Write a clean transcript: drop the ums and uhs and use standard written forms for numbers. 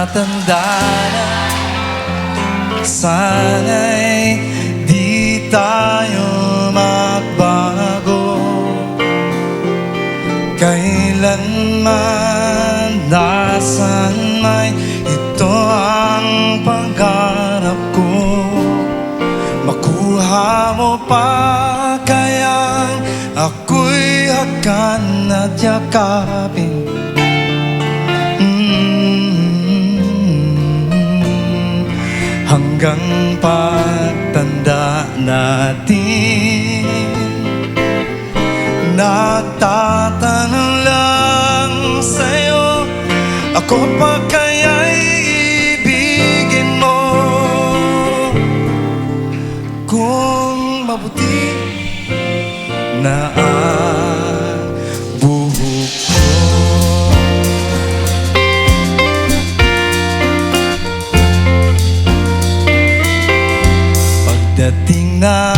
tumatanda na, sana'y di tayo magbago. Kailanman, nasan may ito ang pangarap ko. Makuha mo pa kayang ako'y hagan at yakapin. Hanggang pagtanda natin, nagtatanong lang sa'yo, ako pa kaya'y ibigin mo? Kung mabuti na ang buhok ko. Pagdating na